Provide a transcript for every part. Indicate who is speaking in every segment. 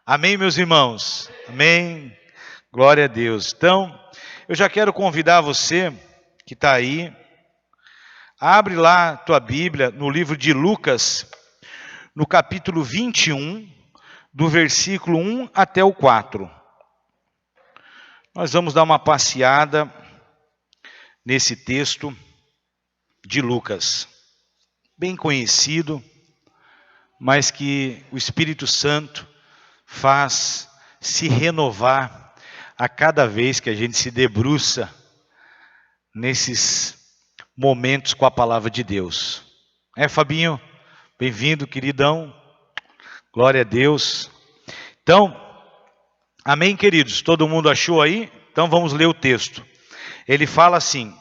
Speaker 1: Amém, meus irmãos? Amém. Glória a Deus. Então, eu já quero convidar você que está aí, abre lá a tua Bíblia no livro de Lucas, no capítulo 21, do versículo 1 até o 4. Nós vamos dar uma passeada nesse texto de Lucas, bem conhecido, mas que o Espírito Santo faz se renovar a cada vez que a gente se debruça nesses momentos com a palavra de Deus. Fabinho? Bem-vindo, queridão. Glória a Deus. Então, amém, queridos? Todo mundo achou aí? Então vamos ler o texto. Ele fala assim: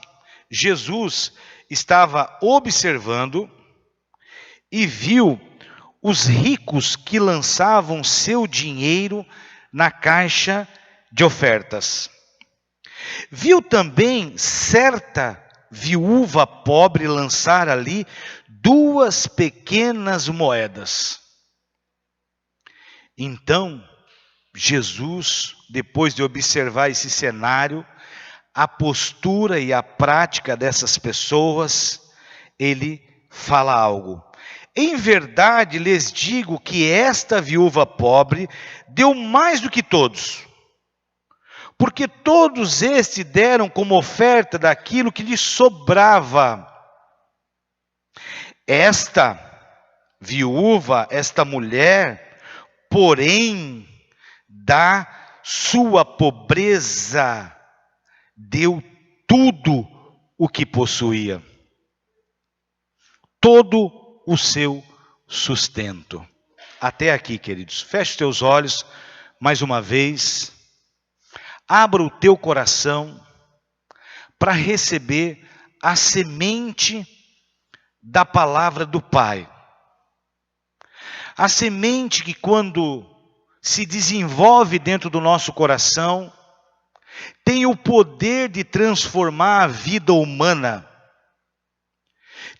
Speaker 1: Jesus estava observando e viu os ricos que lançavam seu dinheiro na caixa de ofertas. Viu também certa viúva pobre lançar ali 2 pequenas moedas. Então, Jesus, depois de observar esse cenário, a postura e a prática dessas pessoas, ele fala algo. Em verdade lhes digo que esta viúva pobre deu mais do que todos, porque todos estes deram como oferta daquilo que lhes sobrava. Esta viúva, esta mulher, porém, da sua pobreza, deu tudo o que possuía, todo o seu sustento. Até aqui, queridos. Feche os teus olhos mais uma vez. Abra o teu coração para receber a semente da palavra do Pai. A semente que, quando se desenvolve dentro do nosso coração, tem o poder de transformar a vida humana.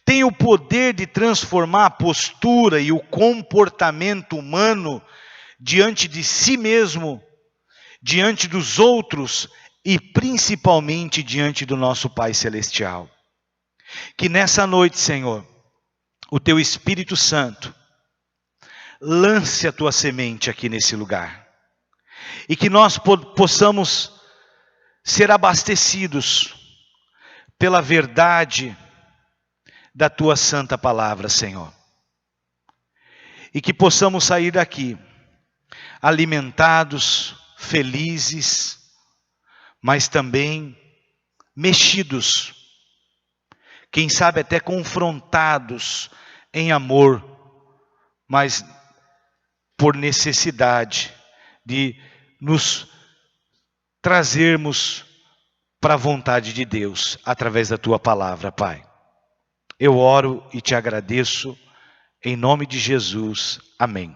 Speaker 1: Tem o poder de transformar a postura e o comportamento humano diante de si mesmo, diante dos outros e principalmente diante do nosso Pai Celestial. Que nessa noite, Senhor, o Teu Espírito Santo lance a Tua semente aqui nesse lugar. E que nós possamos ser abastecidos pela verdade da Tua santa palavra, Senhor. E que possamos sair daqui alimentados, felizes, mas também mexidos, quem sabe até confrontados em amor, mas por necessidade de nos trazermos para a vontade de Deus, através da Tua palavra, Pai. Eu oro e te agradeço, em nome de Jesus. Amém.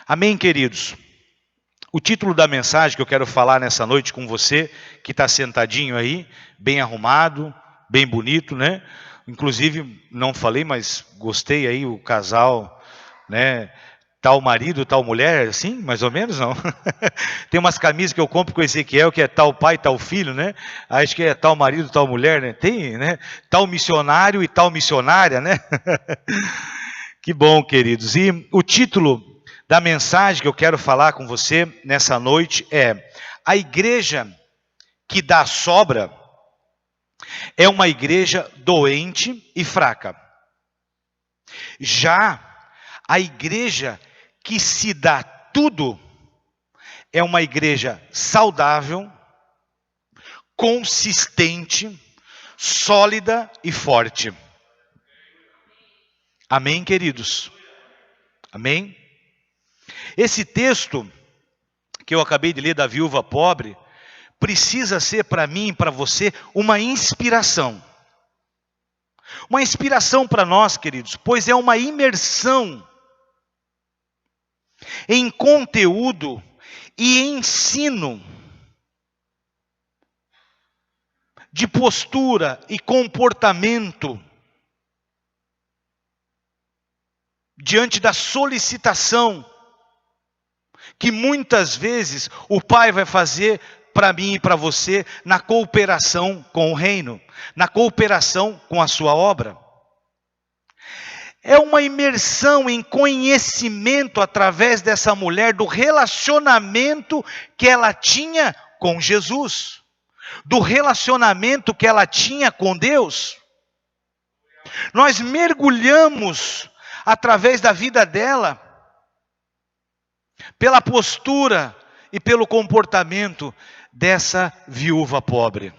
Speaker 1: Amém, queridos. O título da mensagem que eu quero falar nessa noite com você, que está sentadinho aí, bem arrumado, bem bonito, né? Inclusive, não falei, mas gostei aí, o casal, né? Tal marido, tal mulher, assim, mais ou menos, não? Tem umas camisas que eu compro com o Ezequiel, que é tal pai, tal filho, né? Acho que é tal marido, tal mulher, né? Tem, né? Tal missionário e tal missionária, né? Que bom, queridos. E o título da mensagem que eu quero falar com você nessa noite é: a igreja que dá sobra é uma igreja doente e fraca. Já a igreja que se dá tudo é uma igreja saudável, consistente, sólida e forte. Amém, queridos? Amém? Esse texto que eu acabei de ler da viúva pobre precisa ser para mim e para você uma inspiração. Uma inspiração para nós, queridos, pois é uma imersão em conteúdo e ensino de postura e comportamento diante da solicitação que muitas vezes o Pai vai fazer para mim e para você na cooperação com o reino, na cooperação com a sua obra. É uma imersão em conhecimento através dessa mulher do relacionamento que ela tinha com Jesus, do relacionamento que ela tinha com Deus. Nós mergulhamos através da vida dela, pela postura e pelo comportamento dessa viúva pobre.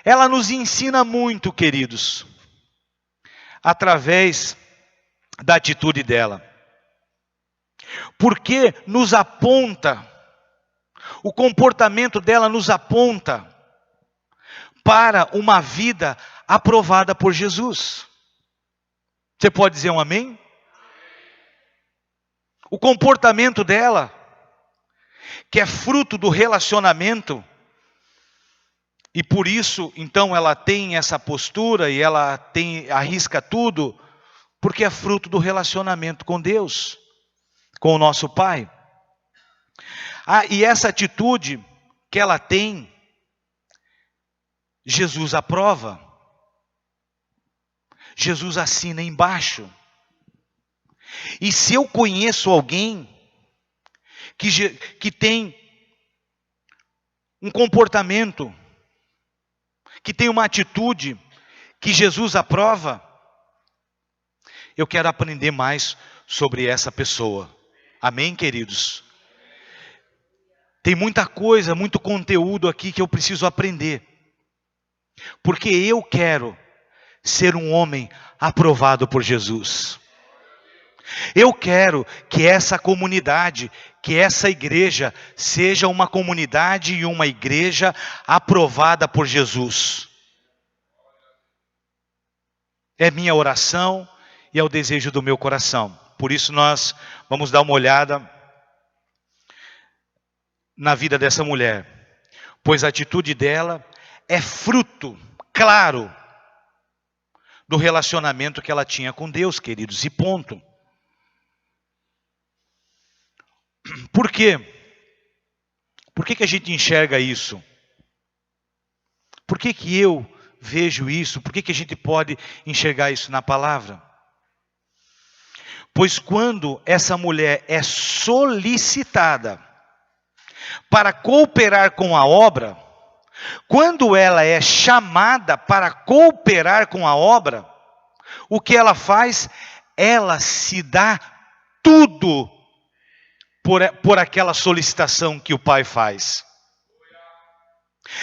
Speaker 1: Ela nos ensina muito, queridos, através da atitude dela. Porque nos aponta, o comportamento dela nos aponta para uma vida aprovada por Jesus. Você pode dizer um amém? O comportamento dela, que é fruto do relacionamento, e por isso, então, ela tem essa postura e ela arrisca tudo, porque é fruto do relacionamento com Deus, com o nosso Pai. E essa atitude que ela tem, Jesus aprova. Jesus assina embaixo. E se eu conheço alguém que tem um comportamento, que tem uma atitude que Jesus aprova, eu quero aprender mais sobre essa pessoa. Amém, queridos? Tem muita coisa, muito conteúdo aqui que eu preciso aprender. Porque eu quero ser um homem aprovado por Jesus. Eu quero que essa comunidade, que essa igreja seja uma comunidade e uma igreja aprovada por Jesus. É minha oração e é o desejo do meu coração. Por isso nós vamos dar uma olhada na vida dessa mulher. Pois a atitude dela é fruto, claro, do relacionamento que ela tinha com Deus, queridos, e ponto. Por quê? Por que a gente enxerga isso? Por que eu vejo isso? Por que a gente pode enxergar isso na palavra? Pois quando essa mulher é solicitada para cooperar com a obra, quando ela é chamada para cooperar com a obra, o que ela faz? Ela se dá tudo por aquela solicitação que o Pai faz.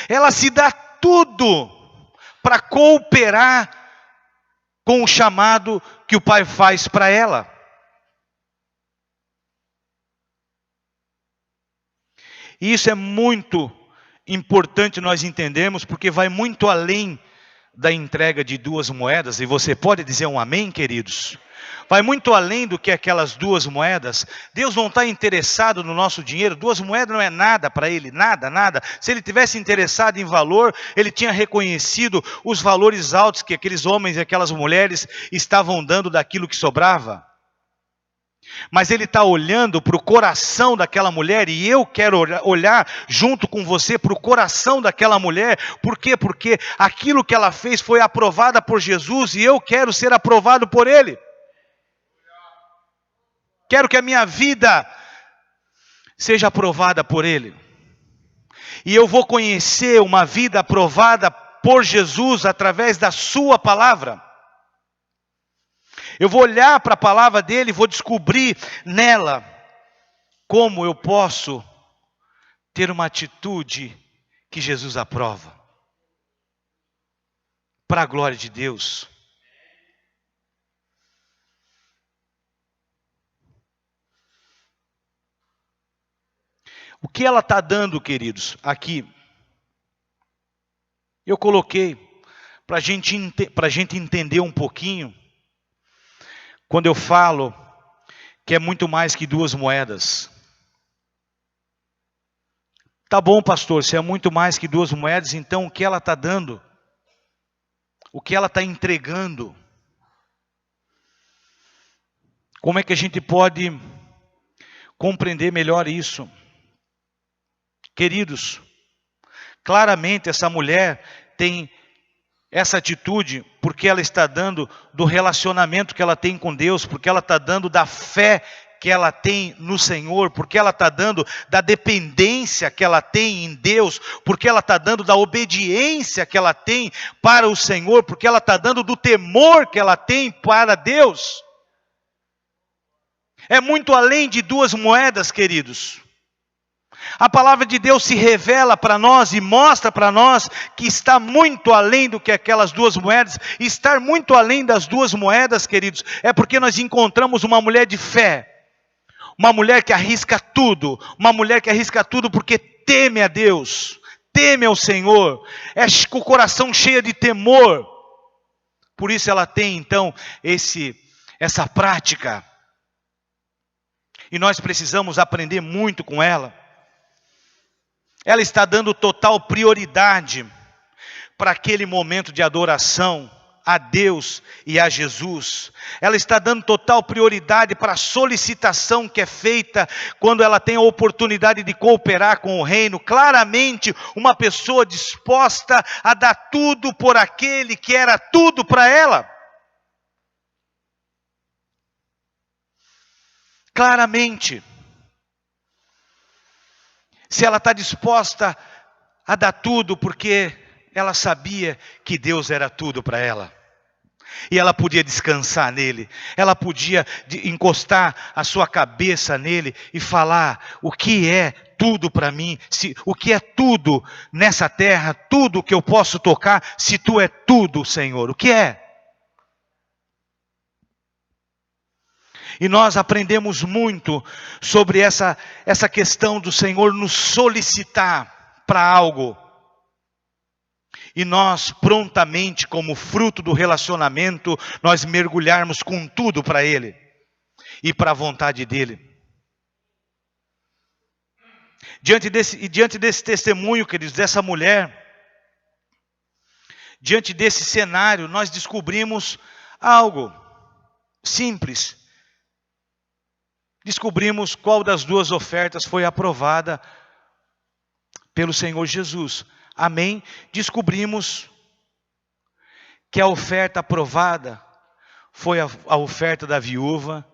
Speaker 1: Ela se dá tudo para cooperar com o chamado que o Pai faz para ela. E isso é muito importante nós entendermos, porque vai muito além da entrega de 2 moedas, e você pode dizer um amém, queridos? Vai muito além do que aquelas 2 moedas. Deus não está interessado no nosso dinheiro. 2 moedas não é nada para Ele, nada, nada. Se Ele tivesse interessado em valor, Ele tinha reconhecido os valores altos que aqueles homens e aquelas mulheres estavam dando daquilo que sobrava. Mas Ele está olhando para o coração daquela mulher, e eu quero olhar junto com você para o coração daquela mulher. Por quê? Porque aquilo que ela fez foi aprovada por Jesus, e eu quero ser aprovado por Ele. Quero que a minha vida seja aprovada por Ele. E eu vou conhecer uma vida aprovada por Jesus através da sua palavra. Eu vou olhar para a palavra dele e vou descobrir nela como eu posso ter uma atitude que Jesus aprova. Para a glória de Deus. O que ela está dando, queridos, aqui, eu coloquei para a gente entender um pouquinho. Quando eu falo que é muito mais que 2 moedas. Tá bom, pastor, se é muito mais que 2 moedas, então o que ela está dando? O que ela está entregando? Como é que a gente pode compreender melhor isso. Queridos, claramente essa mulher tem essa atitude porque ela está dando do relacionamento que ela tem com Deus, porque ela está dando da fé que ela tem no Senhor, porque ela está dando da dependência que ela tem em Deus, porque ela está dando da obediência que ela tem para o Senhor, porque ela está dando do temor que ela tem para Deus. É muito além de 2 moedas, queridos. A palavra de Deus se revela para nós e mostra para nós que está muito além do que aquelas 2 moedas. E estar muito além das 2 moedas, queridos, é porque nós encontramos uma mulher de fé. Uma mulher que arrisca tudo. Uma mulher que arrisca tudo porque teme a Deus. Teme ao Senhor. É com o coração cheio de temor. Por isso ela tem então essa prática. E nós precisamos aprender muito com ela. Ela está dando total prioridade para aquele momento de adoração a Deus e a Jesus. Ela está dando total prioridade para a solicitação que é feita quando ela tem a oportunidade de cooperar com o reino. Claramente, uma pessoa disposta a dar tudo por aquele que era tudo para ela. Claramente. Se ela está disposta a dar tudo porque ela sabia que Deus era tudo para ela. E ela podia descansar nele. Ela podia encostar a sua cabeça nele e falar o que é tudo para mim. O que é tudo nessa terra, tudo que eu posso tocar, se tu é tudo, Senhor. O que é? E nós aprendemos muito sobre essa questão do Senhor nos solicitar para algo. E nós prontamente, como fruto do relacionamento, nós mergulharmos com tudo para Ele. E para a vontade dEle. Diante desse testemunho, queridos, dessa mulher, diante desse cenário, nós descobrimos algo simples. Descobrimos qual das 2 ofertas foi aprovada pelo Senhor Jesus. Amém? Descobrimos que a oferta aprovada foi a oferta da viúva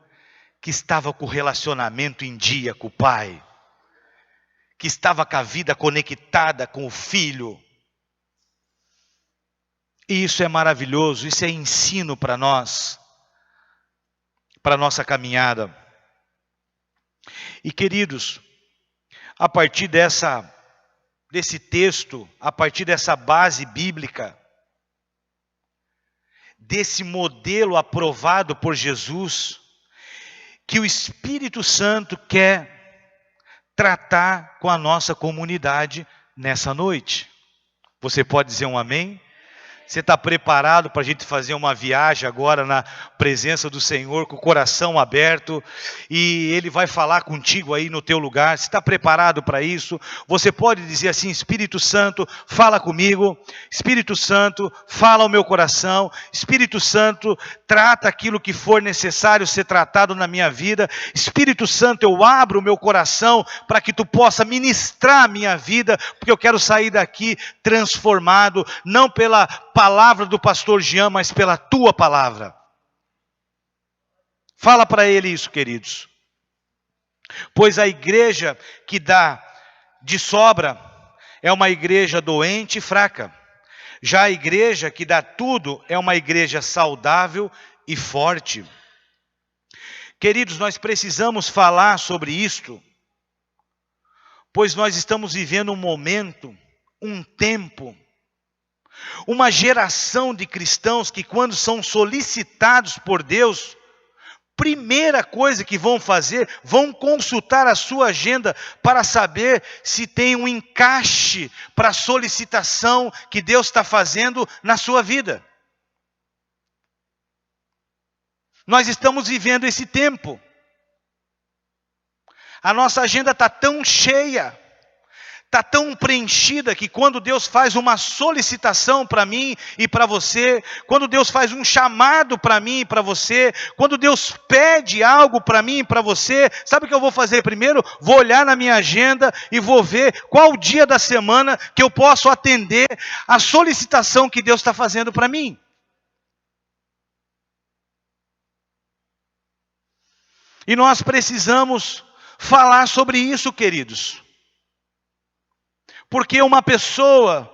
Speaker 1: que estava com o relacionamento em dia com o pai, que estava com a vida conectada com o filho. E isso é maravilhoso, isso é ensino para nós, para a nossa caminhada. E queridos, a partir desse texto, a partir dessa base bíblica, desse modelo aprovado por Jesus, que o Espírito Santo quer tratar com a nossa comunidade nessa noite. Você pode dizer um amém? Você está preparado para a gente fazer uma viagem agora na presença do Senhor, com o coração aberto, e Ele vai falar contigo aí no teu lugar? Você está preparado para isso? Você pode dizer assim: Espírito Santo, fala comigo. Espírito Santo, fala ao meu coração. Espírito Santo, trata aquilo que for necessário ser tratado na minha vida. Espírito Santo, eu abro o meu coração para que Tu possa ministrar a minha vida, porque eu quero sair daqui transformado, não pela palavra do pastor Jean, mas pela tua palavra. Fala para ele isso, queridos. Pois a igreja que dá de sobra é uma igreja doente e fraca. Já a igreja que dá tudo é uma igreja saudável e forte. Queridos, nós precisamos falar sobre isto, pois nós estamos vivendo um momento, um tempo, uma geração de cristãos que, quando são solicitados por Deus, primeira coisa que vão fazer, vão consultar a sua agenda para saber se tem um encaixe para a solicitação que Deus está fazendo na sua vida. Nós estamos vivendo esse tempo. A nossa agenda está tão cheia, está tão preenchida que quando Deus faz uma solicitação para mim e para você, quando Deus faz um chamado para mim e para você, quando Deus pede algo para mim e para você, sabe o que eu vou fazer primeiro? Vou olhar na minha agenda e vou ver qual o dia da semana que eu posso atender a solicitação que Deus está fazendo para mim. E nós precisamos falar sobre isso, queridos. Porque uma pessoa,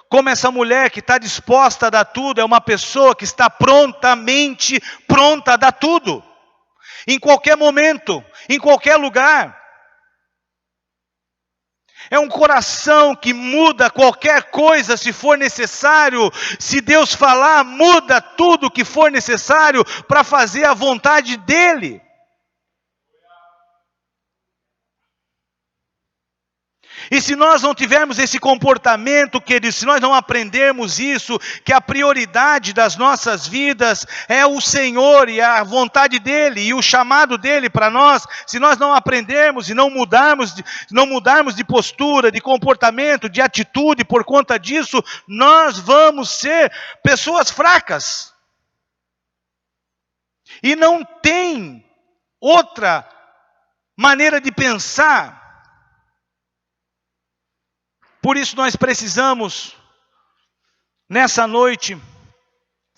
Speaker 1: como essa mulher que está disposta a dar tudo, é uma pessoa que está pronta a dar tudo. Em qualquer momento, em qualquer lugar. É um coração que muda qualquer coisa se for necessário. Se Deus falar, muda tudo que for necessário para fazer a vontade dEle. E se nós não tivermos esse comportamento, queridos, se nós não aprendermos isso, que a prioridade das nossas vidas é o Senhor e a vontade dEle e o chamado dEle para nós, se nós não aprendermos e não mudarmos de postura, de comportamento, de atitude por conta disso, nós vamos ser pessoas fracas. E não tem outra maneira de pensar. Por isso nós precisamos, nessa noite,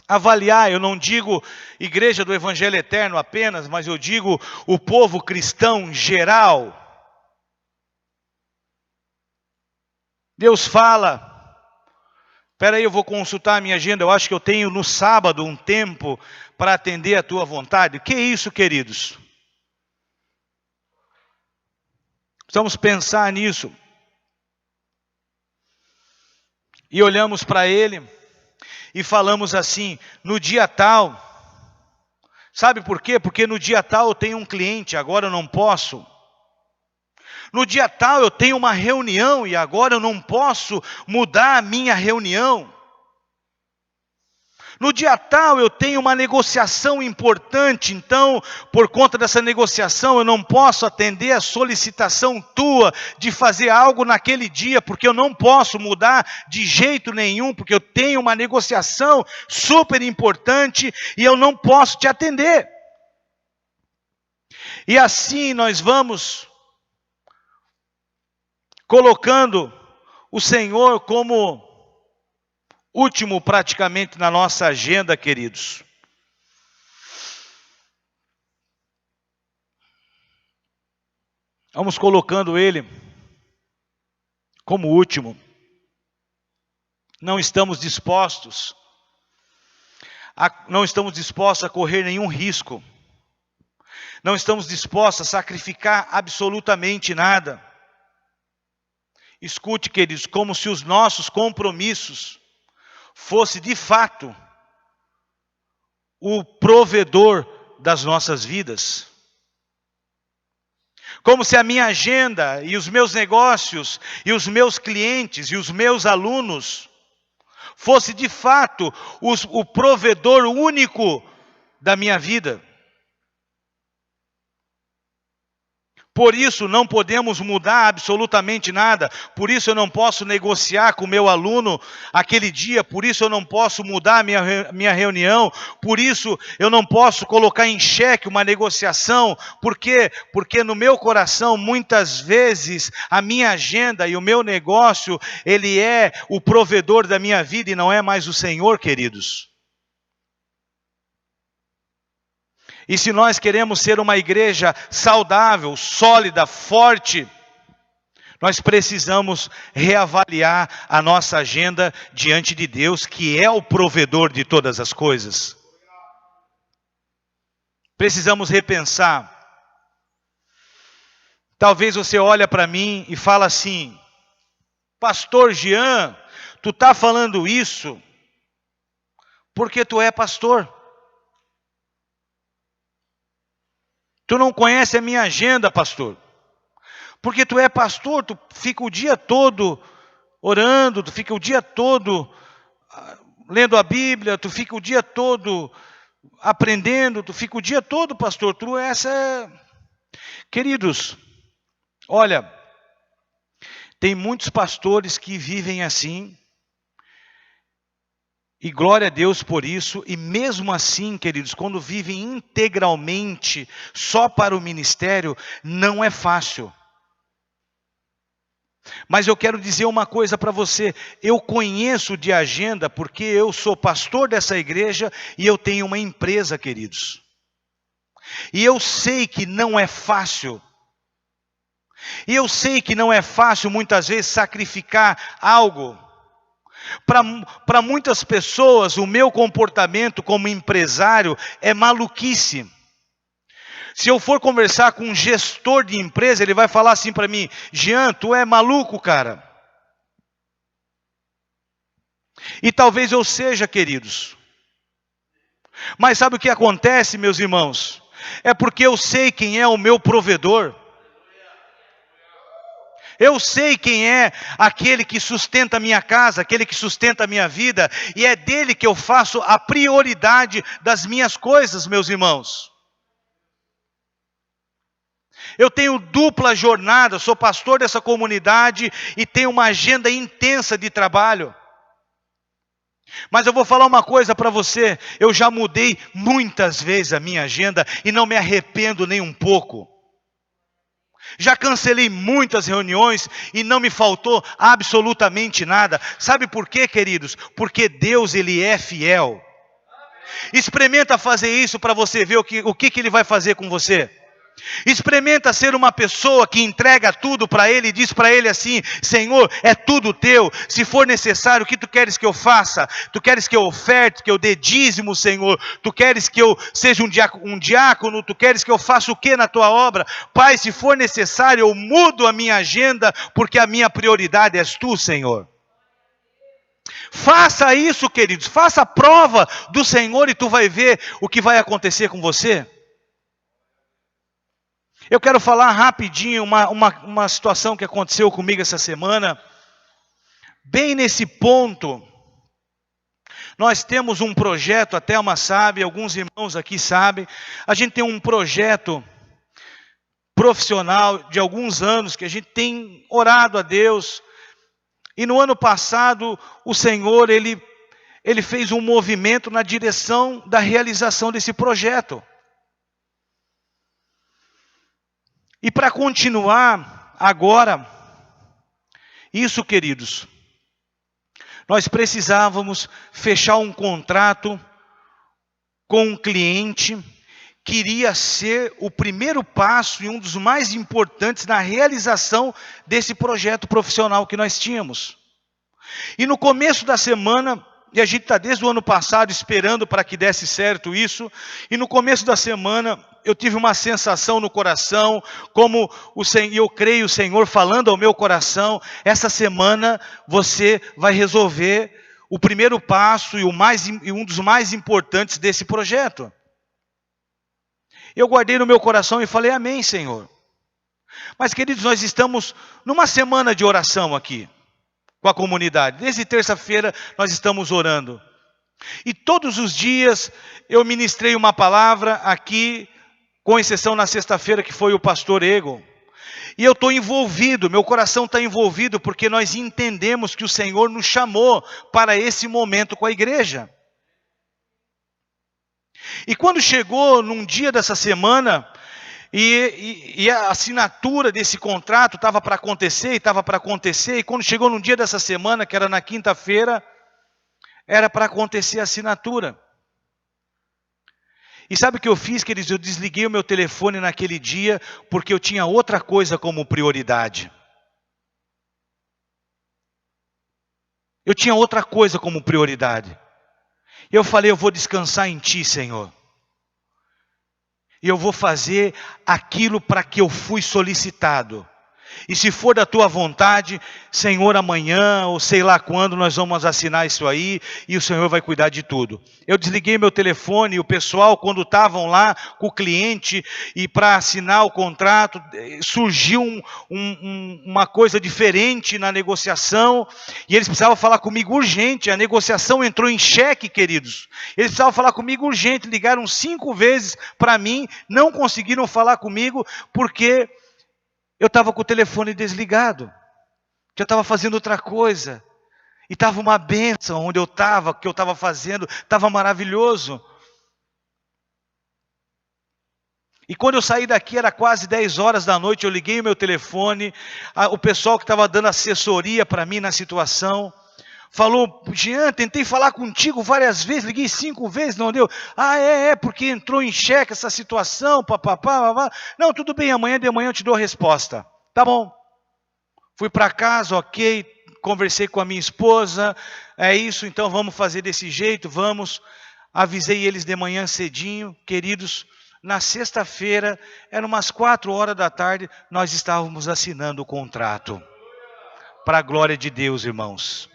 Speaker 1: avaliar, eu não digo igreja do Evangelho Eterno apenas, mas eu digo o povo cristão geral. Deus fala, espera aí, eu vou consultar a minha agenda, eu acho que eu tenho no sábado um tempo para atender a tua vontade. O que é isso, queridos? Precisamos pensar nisso. E olhamos para ele e falamos assim, no dia tal, sabe por quê? Porque no dia tal eu tenho um cliente, agora eu não posso. No dia tal eu tenho uma reunião e agora eu não posso mudar a minha reunião. No dia tal eu tenho uma negociação importante, então por conta dessa negociação eu não posso atender a solicitação tua de fazer algo naquele dia, porque eu não posso mudar de jeito nenhum, porque eu tenho uma negociação super importante e eu não posso te atender. E assim nós vamos colocando o Senhor como último praticamente na nossa agenda, queridos. Vamos colocando Ele como último. Não estamos dispostos a correr nenhum risco. Não estamos dispostos a sacrificar absolutamente nada. Escute, queridos, como se os nossos compromissos fosse de fato o provedor das nossas vidas. Como se a minha agenda e os meus negócios e os meus clientes e os meus alunos fosse de fato o provedor único da minha vida. Por isso não podemos mudar absolutamente nada, por isso eu não posso negociar com o meu aluno aquele dia, por isso eu não posso mudar a minha reunião, por isso eu não posso colocar em xeque uma negociação, por quê? Porque no meu coração muitas vezes a minha agenda e o meu negócio, ele é o provedor da minha vida e não é mais o Senhor, queridos. E se nós queremos ser uma igreja saudável, sólida, forte, nós precisamos reavaliar a nossa agenda diante de Deus, que é o provedor de todas as coisas. Precisamos repensar. Talvez você olhe para mim e fala assim, Pastor Jean, tu está falando isso porque tu é pastor. Tu não conhece a minha agenda, pastor. Porque tu é pastor, tu fica o dia todo orando, tu fica o dia todo lendo a Bíblia, tu fica o dia todo aprendendo, tu fica o dia todo, pastor. Queridos, olha, Tem muitos pastores que vivem assim, e glória a Deus por isso, e mesmo assim, queridos, quando vivem integralmente só para o ministério, não é fácil. Mas eu quero dizer uma coisa para você, eu conheço de agenda porque eu sou pastor dessa igreja e eu tenho uma empresa, queridos. E eu sei que não é fácil. E eu sei que não é fácil muitas vezes sacrificar algo. Para muitas pessoas, o meu comportamento como empresário é maluquice. Se eu for conversar com um gestor de empresa, ele vai falar assim para mim: Jean, tu é maluco, cara. E talvez eu seja, queridos. Mas sabe o que acontece, meus irmãos? É porque eu sei quem é o meu provedor. Eu sei quem é aquele que sustenta a minha casa, aquele que sustenta a minha vida, e é dele que eu faço a prioridade das minhas coisas, meus irmãos. Eu tenho dupla jornada, sou pastor dessa comunidade e tenho uma agenda intensa de trabalho. Mas eu vou falar uma coisa para você, eu já mudei muitas vezes a minha agenda e não me arrependo nem um pouco. Já cancelei muitas reuniões e não me faltou absolutamente nada. Sabe por quê, queridos? Porque Deus, Ele é fiel. Experimenta fazer isso para você ver o que Ele vai fazer com você. Experimenta ser uma pessoa que entrega tudo para Ele e diz para Ele assim: Senhor, é tudo teu, se for necessário, o que tu queres que eu faça? Tu queres que eu oferte, que eu dê dízimo, Senhor? Tu queres que eu seja um diácono? Tu queres que eu faça o que na tua obra? Pai, se for necessário, eu mudo a minha agenda, porque a minha prioridade és tu, Senhor. Faça isso, queridos, faça a prova do Senhor e tu vai ver o que vai acontecer com você. Eu quero falar rapidinho uma situação que aconteceu comigo essa semana. Bem nesse ponto, nós temos um projeto, a Thelma sabe, alguns irmãos aqui sabem. A gente tem um projeto profissional de alguns anos que a gente tem orado a Deus. E no ano passado, o Senhor, Ele fez um movimento na direção da realização desse projeto. E para continuar agora, isso, queridos, nós precisávamos fechar um contrato com um cliente que iria ser o primeiro passo e um dos mais importantes na realização desse projeto profissional que nós tínhamos. E no começo da semana, e a gente está desde o ano passado esperando para que desse certo isso, e no começo da semana eu tive uma sensação no coração, como eu creio o Senhor falando ao meu coração: essa semana você vai resolver o primeiro passo e um dos mais importantes desse projeto. Eu guardei no meu coração e falei: amém, Senhor. Mas, queridos, nós estamos numa semana de oração aqui com a comunidade. Desde terça-feira nós estamos orando. E todos os dias eu ministrei uma palavra aqui, com exceção na sexta-feira que foi o pastor Egon. E eu estou envolvido, meu coração está envolvido, porque nós entendemos que o Senhor nos chamou para esse momento com a igreja. E quando chegou num dia dessa semana, e a assinatura desse contrato estava para acontecer, e quando chegou num dia dessa semana, que era na quinta-feira, era para acontecer a assinatura. E sabe o que eu fiz, queridos? Eu desliguei o meu telefone naquele dia, porque eu tinha outra coisa como prioridade. Eu tinha outra coisa como prioridade. Eu falei: eu vou descansar em Ti, Senhor. E eu vou fazer aquilo para que eu fui solicitado. E se for da Tua vontade, Senhor, amanhã ou sei lá quando nós vamos assinar isso aí e o Senhor vai cuidar de tudo. Eu desliguei meu telefone e o pessoal, quando estavam lá com o cliente e para assinar o contrato, surgiu uma coisa diferente na negociação e eles precisavam falar comigo urgente. A negociação entrou em xeque, queridos. Eles precisavam falar comigo urgente, ligaram 5 vezes para mim, não conseguiram falar comigo porque eu estava com o telefone desligado. Já estava fazendo outra coisa. E estava uma bênção onde eu estava, o que eu estava fazendo, estava maravilhoso. E quando eu saí daqui, era quase 10 horas da noite, eu liguei o meu telefone, o pessoal que estava dando assessoria para mim na situação, falou: Jean, tentei falar contigo várias vezes, liguei 5 vezes, não deu. Ah, porque entrou em xeque essa situação, papapá. Não, tudo bem, amanhã de manhã eu te dou a resposta. Tá bom. Fui para casa, ok, conversei com a minha esposa, é isso, então vamos fazer desse jeito, vamos. Avisei eles de manhã cedinho, queridos, na sexta-feira, eram umas 4 horas da tarde, nós estávamos assinando o contrato. Para a glória de Deus, irmãos.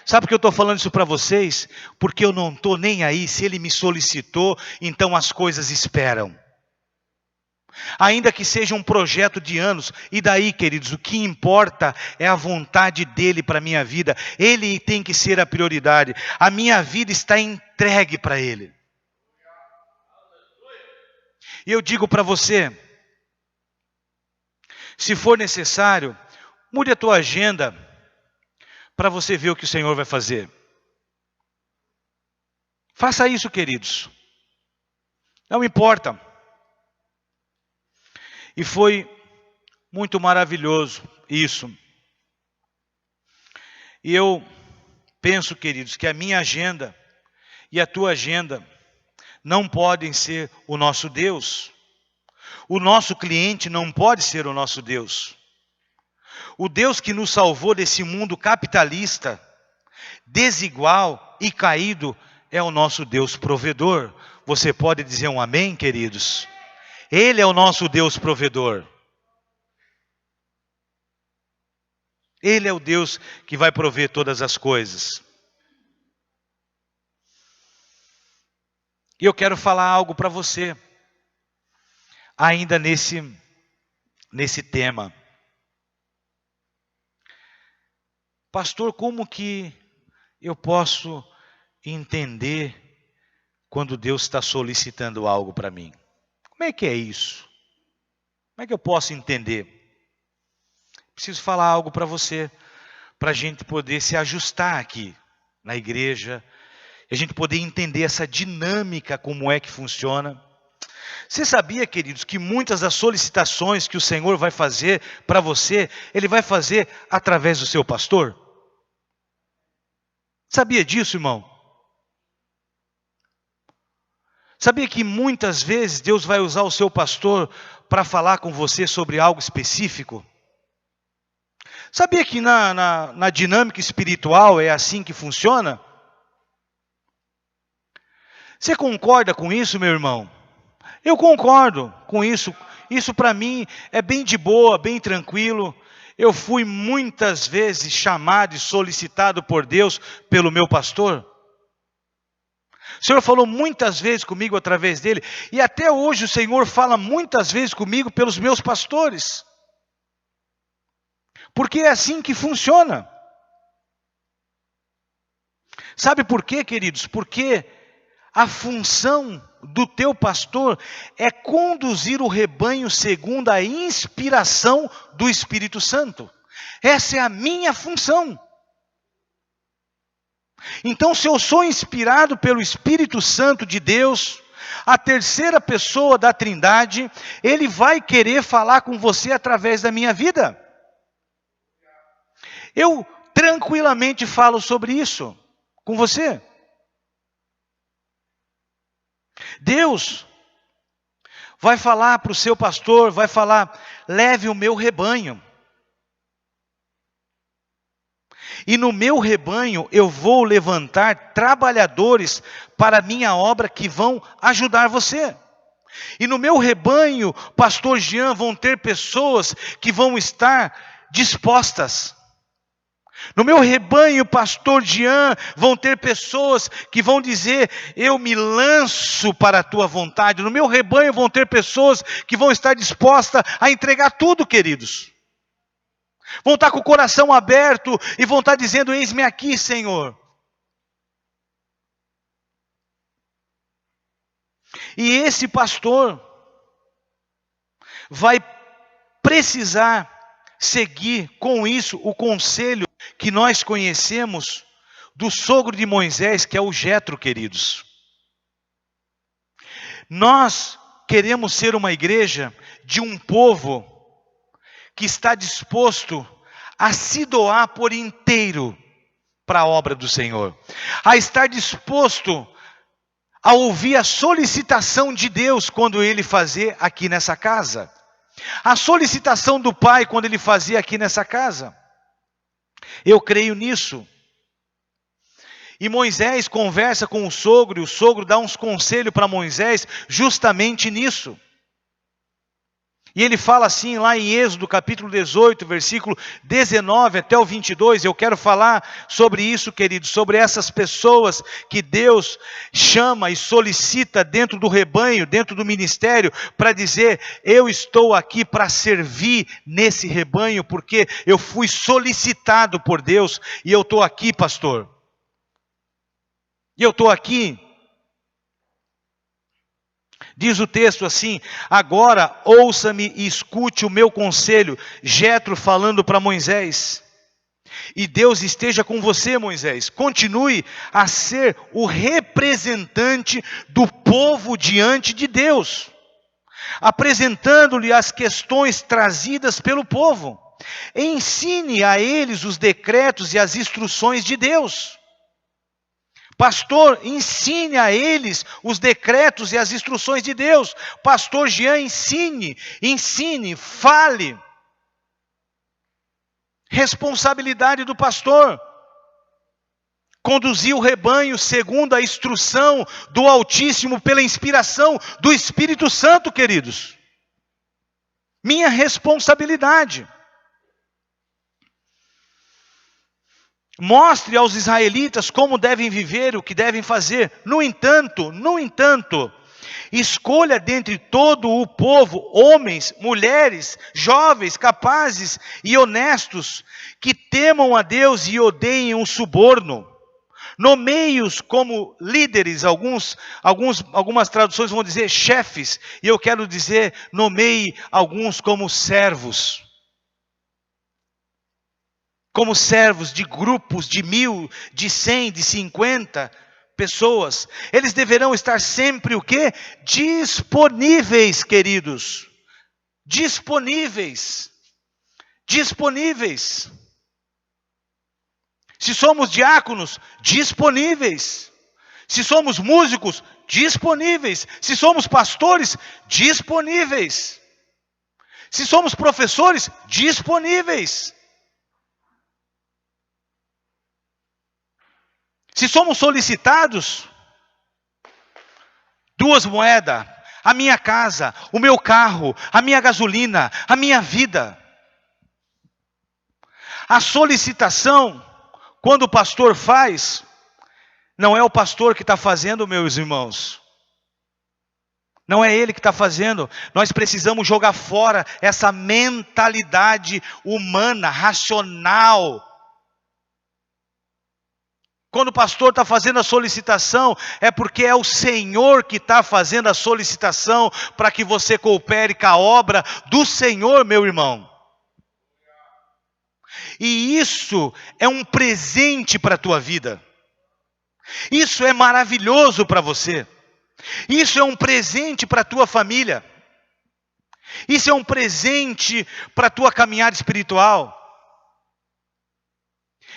Speaker 1: Sabe por que eu estou falando isso para vocês? Porque eu não estou nem aí, se ele me solicitou, então as coisas esperam. Ainda que seja um projeto de anos, e daí, queridos, o que importa é a vontade dele para a minha vida. Ele tem que ser a prioridade. A minha vida está entregue para ele. E eu digo para você, se for necessário, mude a tua agenda para você ver o que o Senhor vai fazer. Faça isso, queridos. Não importa. E foi muito maravilhoso isso. E eu penso, queridos, que a minha agenda e a tua agenda não podem ser o nosso Deus. O nosso cliente não pode ser o nosso Deus. O Deus que nos salvou desse mundo capitalista, desigual e caído, é o nosso Deus provedor. Você pode dizer um amém, queridos? Ele é o nosso Deus provedor. Ele é o Deus que vai prover todas as coisas. E eu quero falar algo para você, ainda nesse tema. Pastor, como que eu posso entender quando Deus está solicitando algo para mim? Como é que é isso? Como é que eu posso entender? Preciso falar algo para você, para a gente poder se ajustar aqui na igreja, e a gente poder entender essa dinâmica, como é que funciona. Você sabia, queridos, que muitas das solicitações que o Senhor vai fazer para você, Ele vai fazer através do seu pastor? Sabia disso, irmão? Sabia que muitas vezes Deus vai usar o seu pastor para falar com você sobre algo específico? Sabia que na dinâmica espiritual é assim que funciona? Você concorda com isso, meu irmão? Eu concordo com isso. Isso para mim é bem de boa, bem tranquilo. Eu fui muitas vezes chamado e solicitado por Deus pelo meu pastor. O Senhor falou muitas vezes comigo através dele. E até hoje o Senhor fala muitas vezes comigo pelos meus pastores. Porque é assim que funciona. Sabe por quê, queridos? Porque a função do teu pastor é conduzir o rebanho segundo a inspiração do Espírito Santo. Essa é a minha função. Então, se eu sou inspirado pelo Espírito Santo de Deus, a terceira pessoa da Trindade, Ele vai querer falar com você através da minha vida. Eu tranquilamente falo sobre isso com você. Deus vai falar para o seu pastor, vai falar: leve o meu rebanho. E no meu rebanho eu vou levantar trabalhadores para a minha obra que vão ajudar você. E no meu rebanho, pastor Jean, vão ter pessoas que vão estar dispostas. No meu rebanho, pastor Jean, vão ter pessoas que vão dizer: eu me lanço para a tua vontade. No meu rebanho vão ter pessoas que vão estar dispostas a entregar tudo, queridos. Vão estar com o coração aberto e vão estar dizendo: eis-me aqui, Senhor. E esse pastor vai precisar seguir com isso o conselho que nós conhecemos do sogro de Moisés, que é o Jetro, queridos. Nós queremos ser uma igreja de um povo que está disposto a se doar por inteiro para a obra do Senhor, a estar disposto a ouvir a solicitação de Deus quando Ele fazer aqui nessa casa, a solicitação do Pai quando Ele fazia aqui nessa casa. Eu creio nisso. E Moisés conversa com o sogro, e o sogro dá uns conselhos para Moisés justamente nisso. E ele fala assim lá em Êxodo capítulo 18, versículo 19 até o 22, eu quero falar sobre isso, queridos, sobre essas pessoas que Deus chama e solicita dentro do rebanho, dentro do ministério, para dizer, eu estou aqui para servir nesse rebanho, porque eu fui solicitado por Deus, e eu estou aqui, pastor. E eu estou aqui. Diz o texto assim, agora ouça-me e escute o meu conselho, Jetro falando para Moisés. E Deus esteja com você, Moisés. Continue a ser o representante do povo diante de Deus, apresentando-lhe as questões trazidas pelo povo. Ensine a eles os decretos e as instruções de Deus. Pastor, ensine a eles os decretos e as instruções de Deus. Pastor Jean, ensine, fale. Responsabilidade do pastor. Conduzir o rebanho segundo a instrução do Altíssimo pela inspiração do Espírito Santo, queridos. Minha responsabilidade. Mostre aos israelitas como devem viver, o que devem fazer. No entanto, escolha dentre todo o povo, homens, mulheres, jovens, capazes e honestos, que temam a Deus e odeiem o suborno. Nomeie-os como líderes, algumas traduções vão dizer chefes, e eu quero dizer, nomeie alguns como servos. Como servos de grupos de 1.000, de 100, de 50 pessoas. Eles deverão estar sempre o quê? Disponíveis, queridos. Disponíveis. Se somos diáconos, disponíveis. Se somos músicos, disponíveis. Se somos pastores, disponíveis. Se somos professores, disponíveis. Se somos solicitados, 2 moedas, a minha casa, o meu carro, a minha gasolina, a minha vida. A solicitação, quando o pastor faz, não é o pastor que está fazendo, meus irmãos. Não é ele que está fazendo. Nós precisamos jogar fora essa mentalidade humana, racional. Quando o pastor está fazendo a solicitação, é porque é o Senhor que está fazendo a solicitação para que você coopere com a obra do Senhor, meu irmão. E isso é um presente para a tua vida. Isso é maravilhoso para você. Isso é um presente para a tua família. Isso é um presente para a tua caminhada espiritual.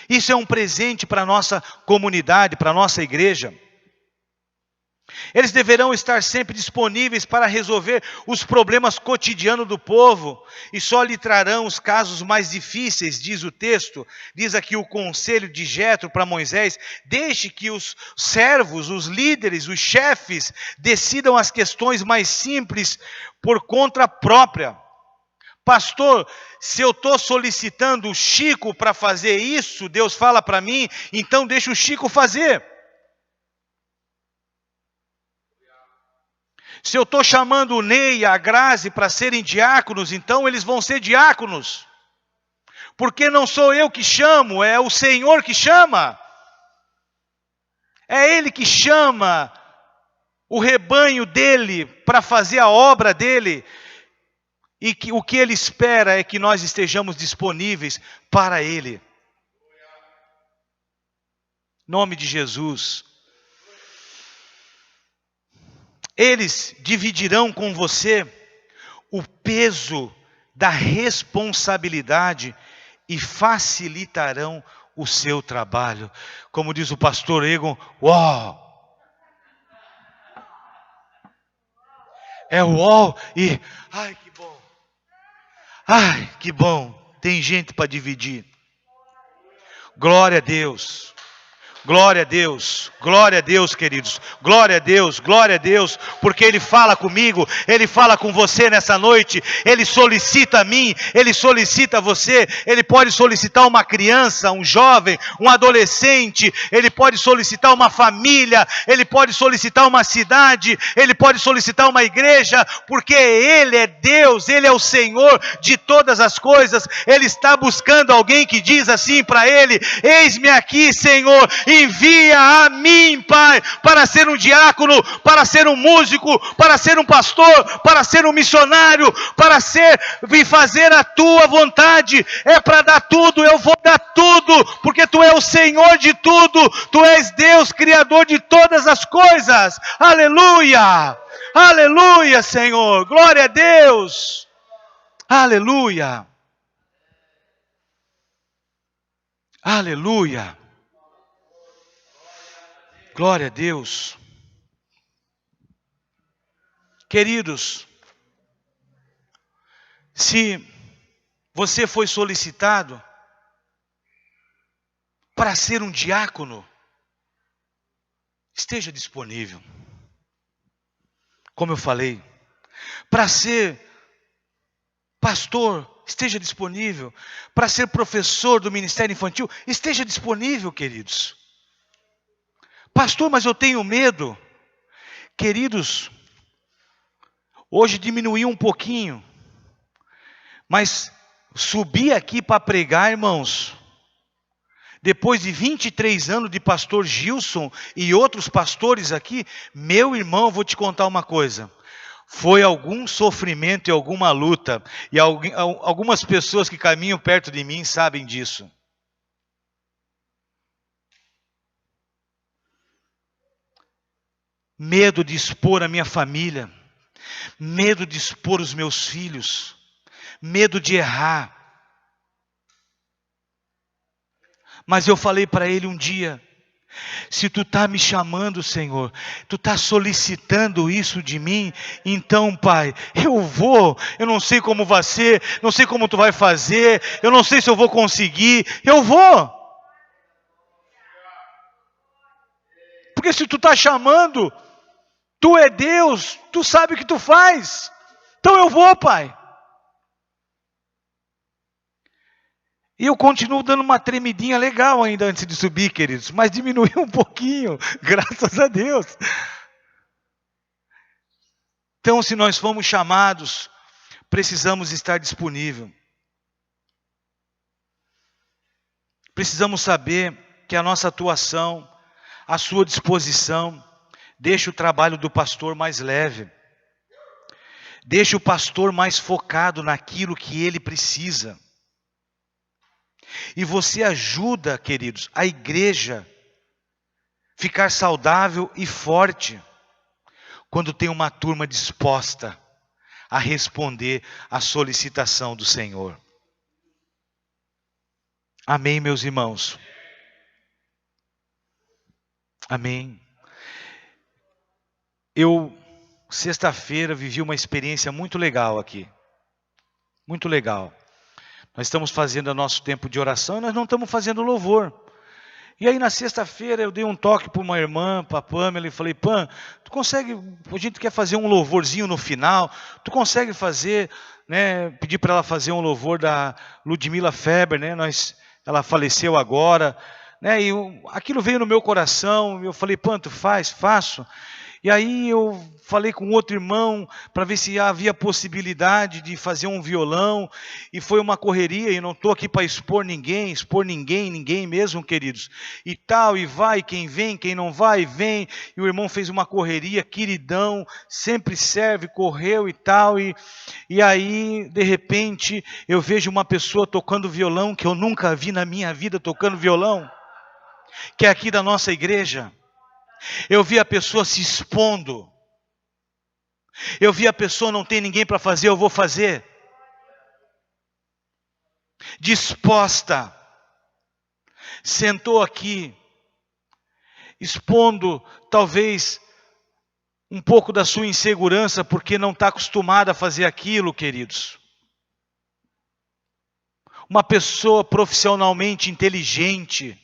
Speaker 1: Isso é um presente para a nossa comunidade, para a nossa igreja. Eles deverão estar sempre disponíveis para resolver os problemas cotidianos do povo, e só lhe trarão os casos mais difíceis, diz o texto. Diz aqui o conselho de Jetro para Moisés: deixe que os servos, os líderes, os chefes, decidam as questões mais simples por conta própria. Pastor, se eu estou solicitando o Chico para fazer isso, Deus fala para mim, então deixa o Chico fazer. Se eu estou chamando o Ney e a Grazi para serem diáconos, então eles vão ser diáconos. Porque não sou eu que chamo, é o Senhor que chama. É Ele que chama o rebanho dele para fazer a obra dele. E que o que Ele espera é que nós estejamos disponíveis para Ele. Em nome de Jesus. Eles dividirão com você o peso da responsabilidade e facilitarão o seu trabalho. Como diz o pastor Egon, uau! É uau e ai que bom! Ai que bom! Tem gente para dividir. Glória a Deus! Glória a Deus, glória a Deus, queridos, glória a Deus, porque Ele fala comigo, Ele fala com você nessa noite, Ele solicita a mim, Ele solicita a você, Ele pode solicitar uma criança, um jovem, um adolescente, Ele pode solicitar uma família, Ele pode solicitar uma cidade, Ele pode solicitar uma igreja, porque Ele é Deus, Ele é o Senhor de todas as coisas. Ele está buscando alguém que diz assim para Ele: eis-me aqui, Senhor, envia a mim, Pai, para ser um diácono, para ser um músico, para ser um pastor, para ser um missionário, para vir fazer a tua vontade. É para dar tudo, eu vou dar tudo, porque tu és o Senhor de tudo, tu és Deus, Criador de todas as coisas. Aleluia, aleluia, Senhor, glória a Deus, aleluia, aleluia. Glória a Deus. Queridos, se você foi solicitado para ser um diácono, esteja disponível. Como eu falei, para ser pastor, esteja disponível. Para ser professor do ministério infantil, esteja disponível, queridos. Pastor, mas eu tenho medo. Queridos, hoje diminuiu um pouquinho, mas subir aqui para pregar, irmãos, depois de 23 anos de pastor Gilson e outros pastores aqui, meu irmão, vou te contar uma coisa. Foi algum sofrimento e alguma luta, e algumas pessoas que caminham perto de mim sabem disso. Medo de expor a minha família, medo de expor os meus filhos, medo de errar. Mas eu falei para ele um dia: se tu está me chamando, Senhor, tu está solicitando isso de mim, então, Pai, eu vou. Eu não sei como vai ser, não sei como tu vai fazer, eu não sei se eu vou conseguir, eu vou. Porque se tu está chamando, tu é Deus, tu sabe o que tu faz. Então eu vou, Pai. E eu continuo dando uma tremidinha legal ainda antes de subir, queridos. Mas diminuiu um pouquinho, graças a Deus. Então, se nós fomos chamados, precisamos estar disponível. Precisamos saber que a nossa atuação, a sua disposição, deixa o trabalho do pastor mais leve. Deixa o pastor mais focado naquilo que ele precisa. E você ajuda, queridos, a igreja ficar saudável e forte quando tem uma turma disposta a responder à solicitação do Senhor. Amém, meus irmãos? Amém. Eu, sexta-feira, vivi uma experiência muito legal aqui. Muito legal. Nós estamos fazendo o nosso tempo de oração e nós não estamos fazendo louvor. E aí na sexta-feira eu dei um toque para uma irmã, para a Pamela, e falei: Pam, tu consegue, a gente quer fazer um louvorzinho no final, tu consegue fazer, né, pedir para ela fazer um louvor da Ludmila Feber, né, ela faleceu agora, né, e aquilo veio no meu coração, e eu falei: Pam, tu faço. E aí eu falei com outro irmão para ver se havia possibilidade de fazer um violão. E foi uma correria, e não estou aqui para expor ninguém mesmo, queridos. E tal, e vai, quem vem, quem não vai, vem. E o irmão fez uma correria, queridão, sempre serve, correu e tal. E aí, de repente, eu vejo uma pessoa tocando violão, que eu nunca vi na minha vida tocando violão, que é aqui da nossa igreja. Eu vi a pessoa se expondo. Eu vi a pessoa, não tem ninguém para fazer, eu vou fazer. Disposta. Sentou aqui, expondo talvez um pouco da sua insegurança, porque não está acostumada a fazer aquilo, queridos. Uma pessoa profissionalmente inteligente,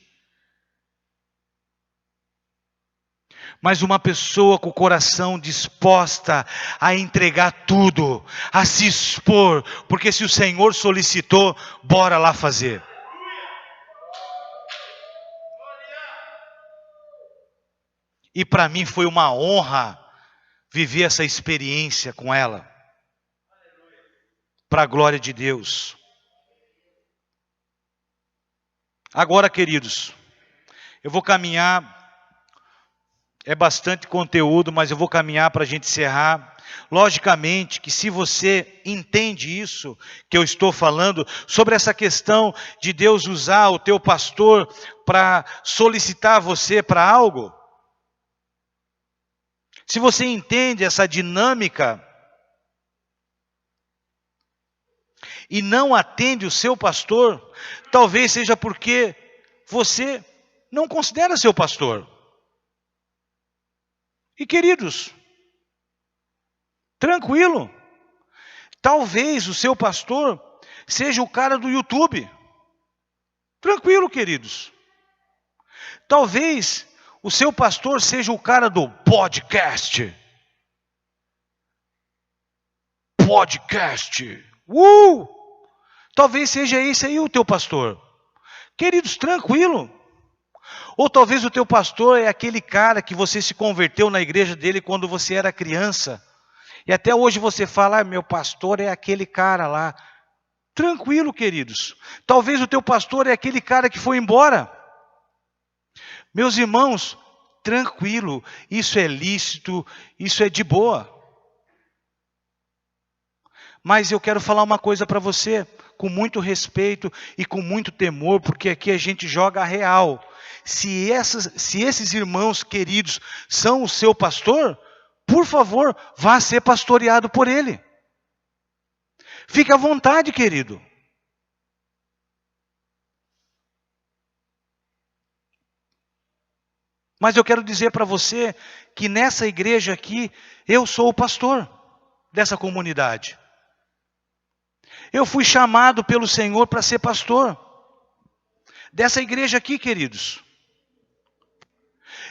Speaker 1: mas uma pessoa com o coração disposta a entregar tudo, a se expor, porque se o Senhor solicitou, bora lá fazer. E para mim foi uma honra viver essa experiência com ela, para a glória de Deus. Agora, queridos, eu vou caminhar. É bastante conteúdo, mas eu vou caminhar para a gente encerrar. Logicamente que se você entende isso que eu estou falando, sobre essa questão de Deus usar o teu pastor para solicitar você para algo, se você entende essa dinâmica e não atende o seu pastor, talvez seja porque você não considera seu pastor. E queridos, tranquilo, talvez o seu pastor seja o cara do YouTube. Tranquilo, queridos. Talvez o seu pastor seja o cara do podcast. Podcast. Talvez seja esse aí o teu pastor. Queridos, tranquilo. Ou talvez o teu pastor é aquele cara que você se converteu na igreja dele quando você era criança. E até hoje você fala, meu pastor é aquele cara lá. Tranquilo, queridos. Talvez o teu pastor é aquele cara que foi embora. Meus irmãos, tranquilo. Isso é lícito, isso é de boa. Mas eu quero falar uma coisa para você, com muito respeito e com muito temor, porque aqui a gente joga a real. Se esses irmãos queridos são o seu pastor, por favor, vá ser pastoreado por ele. Fique à vontade, querido. Mas eu quero dizer para você que nessa igreja aqui, eu sou o pastor dessa comunidade. Eu fui chamado pelo Senhor para ser pastor dessa igreja aqui, queridos.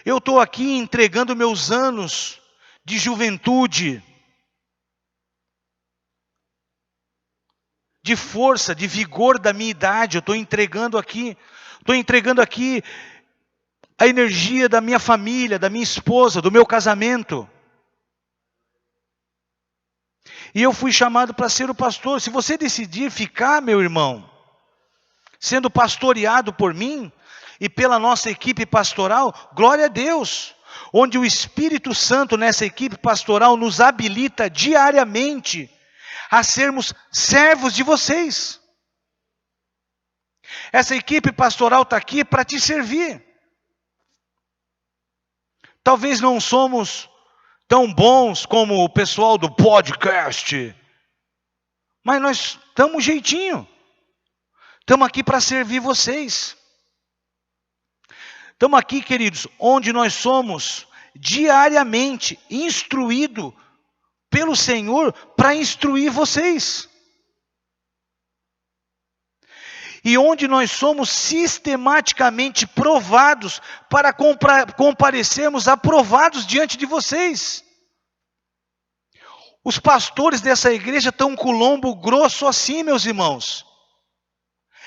Speaker 1: Eu estou aqui entregando meus anos de juventude, de força, de vigor da minha idade. Eu estou entregando aqui a energia da minha família, da minha esposa, do meu casamento. E eu fui chamado para ser o pastor. Se você decidir ficar, meu irmão, sendo pastoreado por mim e pela nossa equipe pastoral, glória a Deus. Onde o Espírito Santo nessa equipe pastoral nos habilita diariamente a sermos servos de vocês. Essa equipe pastoral está aqui para te servir. Talvez não somos tão bons como o pessoal do podcast, mas nós damos jeitinho. Estamos aqui para servir vocês. Estamos aqui, queridos, onde nós somos diariamente instruídos pelo Senhor para instruir vocês. E onde nós somos sistematicamente provados para comparecermos aprovados diante de vocês. Os pastores dessa igreja estão com o lombo grosso assim, meus irmãos.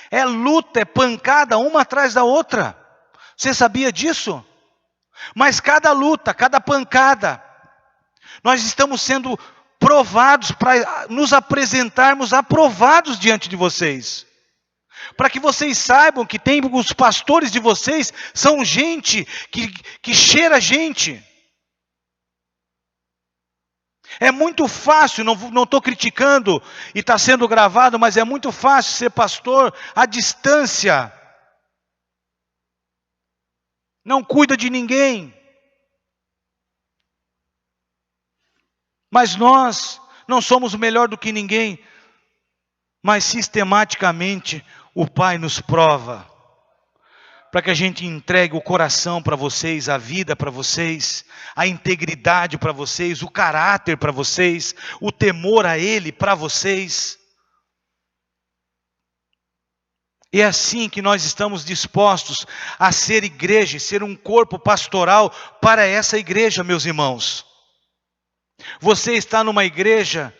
Speaker 1: É luta, é pancada, uma atrás da outra. Você sabia disso? Mas cada luta, cada pancada, Nós estamos sendo provados para nos apresentarmos aprovados diante de vocês. Para que vocês saibam que tem os pastores de vocês são gente que cheira gente. É muito fácil, não estou criticando e está sendo gravado, mas é muito fácil ser pastor à distância. Não cuida de ninguém. Mas nós não somos melhor do que ninguém. Mas sistematicamente o Pai nos prova. Para que a gente entregue o coração para vocês, a vida para vocês, a integridade para vocês, o caráter para vocês, o temor a Ele para vocês. E é assim que nós estamos dispostos a ser igreja, ser um corpo pastoral para essa igreja, meus irmãos. Você está numa igreja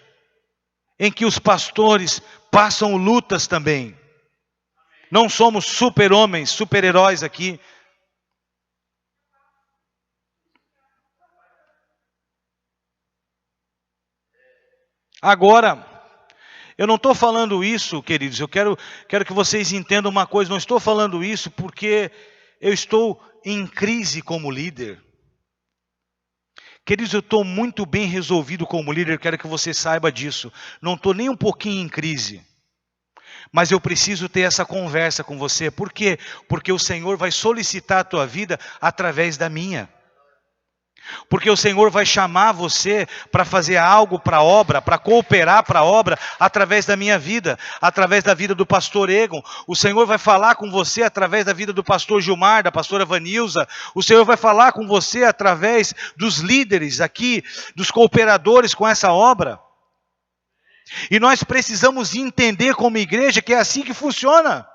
Speaker 1: em que os pastores passam lutas também. Não somos super-homens, super-heróis aqui. Agora, eu não estou falando isso, queridos, eu quero que vocês entendam uma coisa, não estou falando isso porque eu estou em crise como líder. Queridos, eu estou muito bem resolvido como líder, quero que você saiba disso. Não estou nem um pouquinho em crise. Mas eu preciso ter essa conversa com você. Por quê? Porque o Senhor vai solicitar a tua vida através da minha. Porque o Senhor vai chamar você para fazer algo para a obra, para cooperar para a obra, através da minha vida, através da vida do pastor Egon. O Senhor vai falar com você através da vida do pastor Gilmar, da pastora Vanilza. O Senhor vai falar com você através dos líderes aqui, dos cooperadores com essa obra. E nós precisamos entender como igreja que é assim que funciona.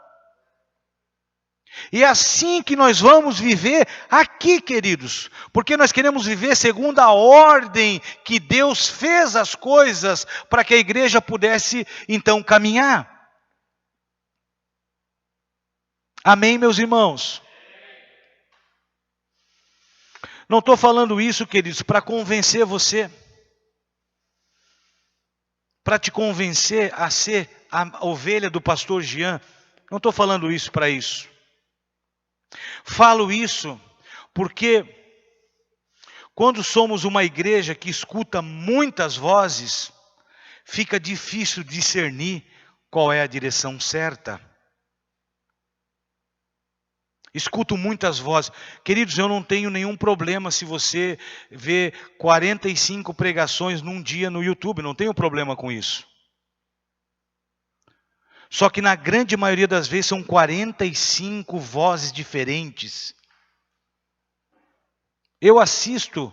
Speaker 1: E é assim que nós vamos viver aqui, queridos. Porque nós queremos viver segundo a ordem que Deus fez as coisas para que a igreja pudesse então caminhar. Amém, meus irmãos? Não estou falando isso, queridos, para convencer você. Para te convencer a ser a ovelha do pastor Jean. Não estou falando isso para isso. Falo isso porque quando somos uma igreja que escuta muitas vozes, fica difícil discernir qual é a direção certa. Escuto muitas vozes. Queridos, eu não tenho nenhum problema se você vê 45 pregações num dia no YouTube. Não tenho problema com isso. Só que na grande maioria das vezes são 45 vozes diferentes. Eu assisto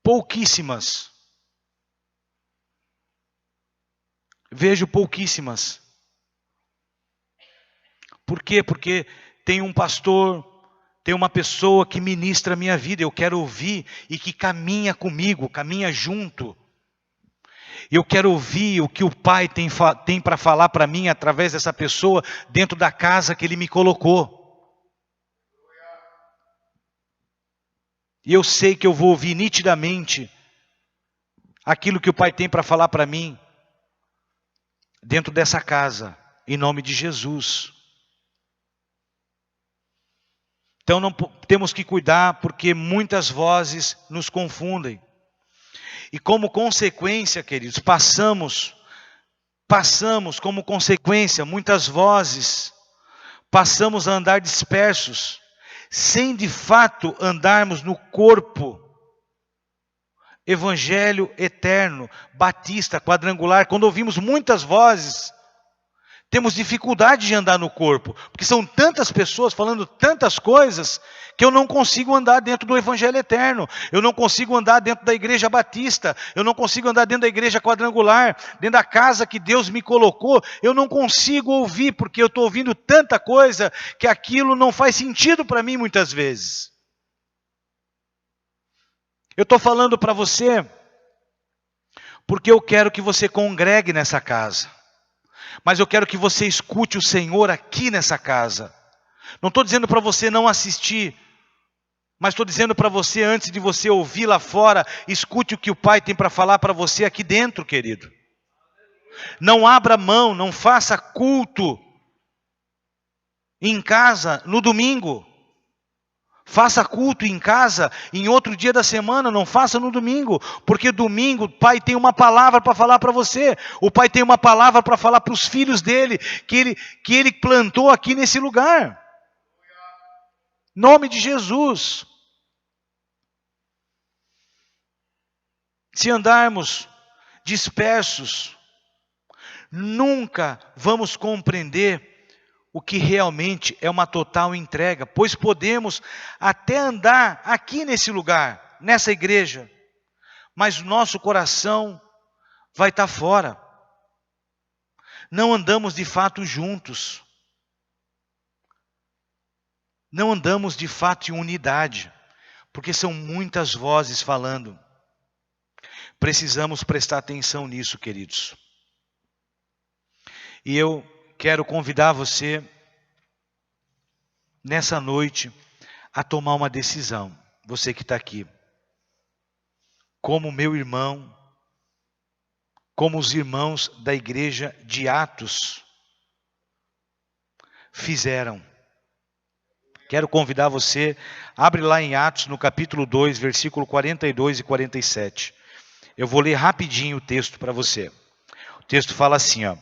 Speaker 1: pouquíssimas. Vejo pouquíssimas. Por quê? Porque tem um pastor, tem uma pessoa que ministra a minha vida. Eu quero ouvir e que caminha comigo, caminha junto. Eu quero ouvir o que o Pai tem para falar para mim através dessa pessoa dentro da casa que Ele me colocou. E eu sei que eu vou ouvir nitidamente aquilo que o Pai tem para falar para mim dentro dessa casa, em nome de Jesus. Então não temos que cuidar porque muitas vozes nos confundem. E como consequência, queridos, passamos como consequência, muitas vozes, passamos a andar dispersos, sem de fato andarmos no corpo, evangelho eterno, batista, quadrangular. Quando ouvimos muitas vozes, temos dificuldade de andar no corpo, porque são tantas pessoas falando tantas coisas, que eu não consigo andar dentro do evangelho eterno, eu não consigo andar dentro da igreja batista, eu não consigo andar dentro da igreja quadrangular, dentro da casa que Deus me colocou, eu não consigo ouvir, porque eu estou ouvindo tanta coisa, que aquilo não faz sentido para mim muitas vezes. Eu estou falando para você, porque eu quero que você congregue nessa casa. Mas eu quero que você escute o Senhor aqui nessa casa. Não estou dizendo para você não assistir Mas estou dizendo para você, antes de você ouvir lá fora, escute o que o Pai tem para falar para você aqui dentro, querido. Não abra mão, não faça culto em casa no domingo. Faça culto em casa em outro dia da semana, não faça no domingo. Porque domingo o Pai tem uma palavra para falar para você. O Pai tem uma palavra para falar para os filhos dele, que ele plantou aqui nesse lugar. Nome de Jesus. Se andarmos dispersos, nunca vamos compreender o que realmente é uma total entrega, pois podemos até andar aqui nesse lugar, nessa igreja, mas o nosso coração vai estar fora. Não andamos de fato juntos. Não andamos de fato em unidade, porque são muitas vozes falando. Precisamos prestar atenção nisso, queridos. E eu quero convidar você, nessa noite, a tomar uma decisão. Você que está aqui. Como meu irmão, como os irmãos da igreja de Atos fizeram. Quero convidar você, abre lá em Atos, no capítulo 2, versículo 42 e 47. Eu vou ler rapidinho o texto para você. O texto fala assim, ó.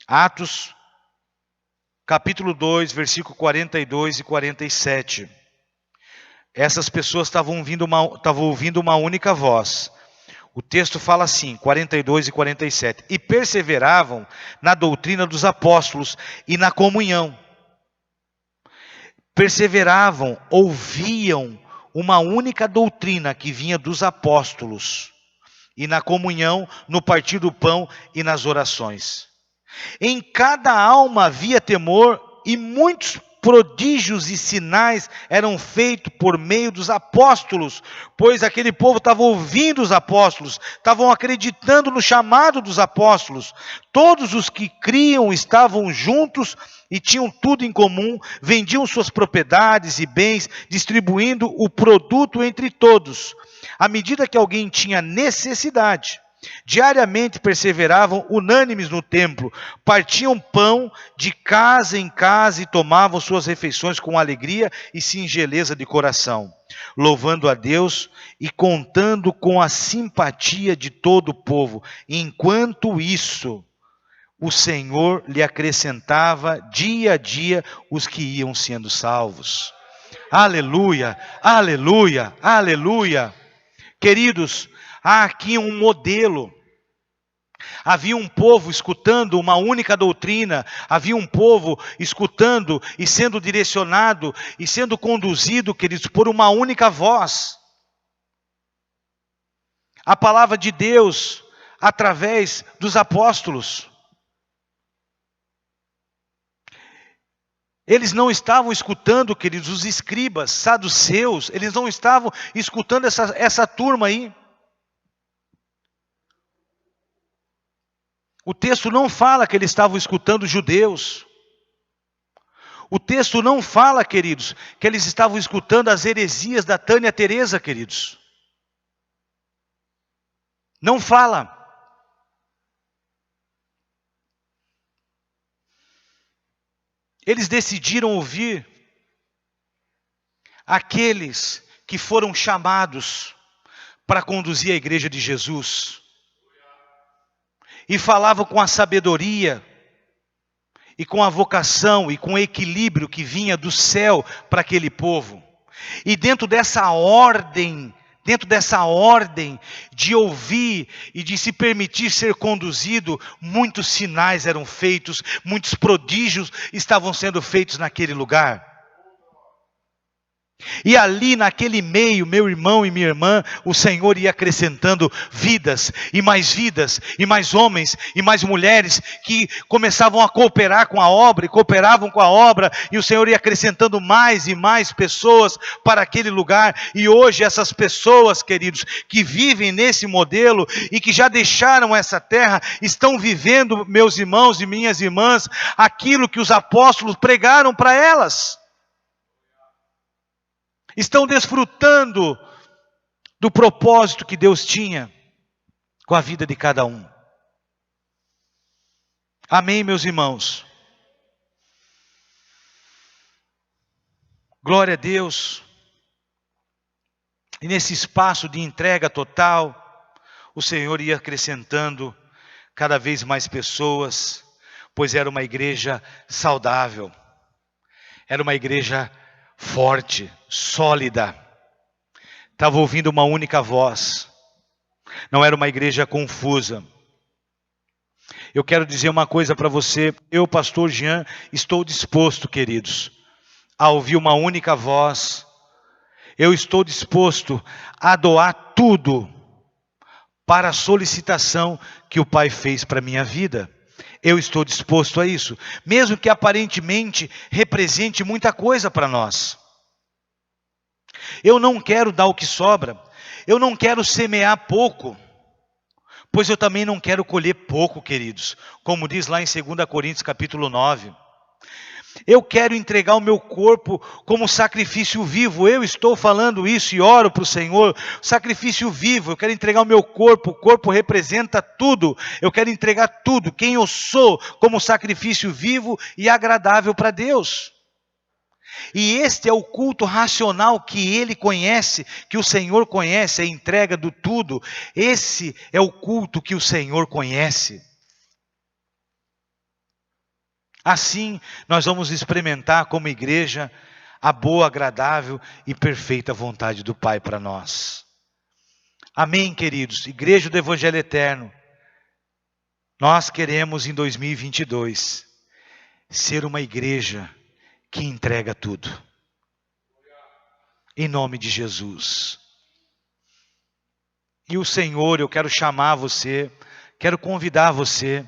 Speaker 1: Atos, capítulo 2, versículo 42 e 47. Essas pessoas estavam ouvindo uma única voz. O texto fala assim, 42 e 47. E perseveravam na doutrina dos apóstolos e na comunhão. Perseveravam, ouviam uma única doutrina que vinha dos apóstolos. E na comunhão, no partir do pão e nas orações. Em cada alma havia temor, e muitos prodígios e sinais eram feitos por meio dos apóstolos, pois aquele povo estava ouvindo os apóstolos, estavam acreditando no chamado dos apóstolos. Todos os que criam estavam juntos e tinham tudo em comum, vendiam suas propriedades e bens, distribuindo o produto entre todos, à medida que alguém tinha necessidade. Diariamente perseveravam unânimes no templo, partiam pão de casa em casa e tomavam suas refeições com alegria e singeleza de coração, louvando a Deus e contando com a simpatia de todo o povo. Enquanto isso, o Senhor lhe acrescentava dia a dia os que iam sendo salvos. Aleluia, aleluia, aleluia. Queridos, há aqui um modelo. Havia um povo escutando uma única doutrina, havia um povo escutando e sendo direcionado e sendo conduzido, queridos, por uma única voz. A palavra de Deus através dos apóstolos. Eles não estavam escutando, queridos, os escribas, saduceus, eles não estavam escutando essa turma aí. O texto não fala que eles estavam escutando judeus. O texto não fala, queridos, que eles estavam escutando as heresias da Tânia Teresa, queridos. Não fala. Eles decidiram ouvir aqueles que foram chamados para conduzir a igreja de Jesus. E falavam com a sabedoria, e com a vocação, e com o equilíbrio que vinha do céu para aquele povo. E dentro dessa ordem de ouvir e de se permitir ser conduzido, muitos sinais eram feitos, muitos prodígios estavam sendo feitos naquele lugar. E ali naquele meio, meu irmão e minha irmã, o Senhor ia acrescentando vidas, e mais homens, e mais mulheres, que começavam a cooperar com a obra, e cooperavam com a obra, e o Senhor ia acrescentando mais e mais pessoas para aquele lugar. E hoje essas pessoas, queridos, que vivem nesse modelo, e que já deixaram essa terra, estão vivendo, meus irmãos e minhas irmãs, aquilo que os apóstolos pregaram para elas. estão desfrutando do propósito que Deus tinha com a vida de cada um. Amém, meus irmãos? Glória a Deus. E nesse espaço de entrega total, o Senhor ia acrescentando cada vez mais pessoas, pois era uma igreja saudável, era uma igreja forte, sólida, estava ouvindo uma única voz, não era uma igreja confusa. Eu quero dizer uma coisa para você, eu, pastor Jean, estou disposto, queridos, a ouvir uma única voz. Eu estou disposto a doar tudo para a solicitação que o Pai fez para a minha vida. Eu estou disposto a isso, mesmo que aparentemente represente muita coisa para nós. Eu não quero dar o que sobra, eu não quero semear pouco, pois eu também não quero colher pouco, queridos. Como diz lá em 2 Coríntios capítulo 9. Eu quero entregar o meu corpo como sacrifício vivo. Eu estou falando isso e oro para o Senhor. Sacrifício vivo, eu quero entregar o meu corpo. O corpo representa tudo. Eu quero entregar tudo, quem eu sou, como sacrifício vivo e agradável para Deus. E este é o culto racional que Ele conhece, que o Senhor conhece, a entrega do tudo. Esse é o culto que o Senhor conhece. Assim, nós vamos experimentar como igreja a boa, agradável e perfeita vontade do Pai para nós. Amém, queridos? Igreja do Evangelho Eterno, nós queremos em 2022 ser uma igreja que entrega tudo. Em nome de Jesus. E o Senhor, eu quero chamar você, quero convidar você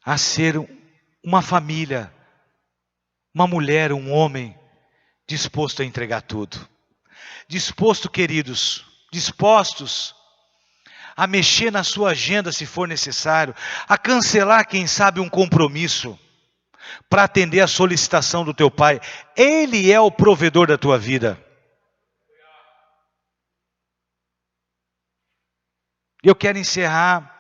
Speaker 1: a ser uma família, uma mulher, um homem, disposto a entregar tudo. Disposto, queridos, dispostos a mexer na sua agenda se for necessário, a cancelar, quem sabe, um compromisso, para atender a solicitação do teu Pai. Ele é o provedor da tua vida. Eu quero encerrar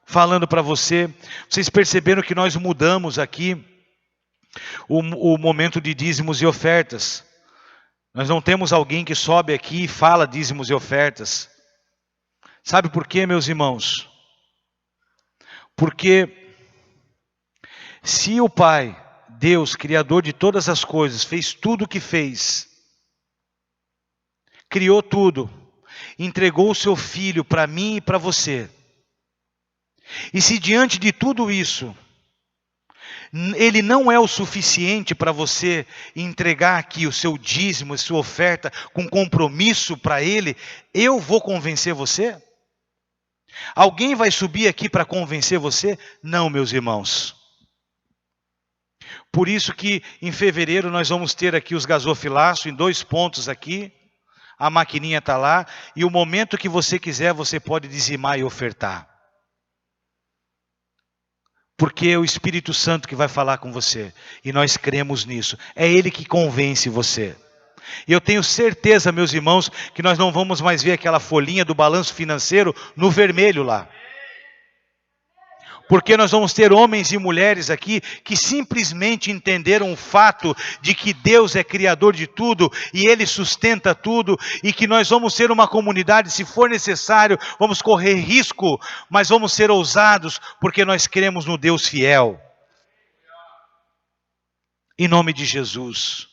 Speaker 1: falando para você, vocês perceberam que nós mudamos aqui o momento de dízimos e ofertas. Nós não temos alguém que sobe aqui e fala dízimos e ofertas. Sabe por quê, meus irmãos? Porque se o Pai, Deus, Criador de todas as coisas, fez tudo o que fez, criou tudo, entregou o seu Filho para mim e para você, e se diante de tudo isso, Ele não é o suficiente para você entregar aqui o seu dízimo, a sua oferta, com compromisso para Ele, eu vou convencer você? Alguém vai subir aqui para convencer você? Não, meus irmãos. Por isso que em fevereiro nós vamos ter aqui os gasofilaços em 2 pontos aqui. A maquininha está lá. E o momento que você quiser, você pode dizimar e ofertar. Porque é o Espírito Santo que vai falar com você. E nós cremos nisso. É Ele que convence você. E eu tenho certeza, meus irmãos, que nós não vamos mais ver aquela folhinha do balanço financeiro no vermelho lá. Porque nós vamos ter homens e mulheres aqui que simplesmente entenderam o fato de que Deus é criador de tudo e Ele sustenta tudo, e que nós vamos ser uma comunidade, se for necessário, vamos correr risco, mas vamos ser ousados, porque nós cremos no Deus fiel. Em nome de Jesus.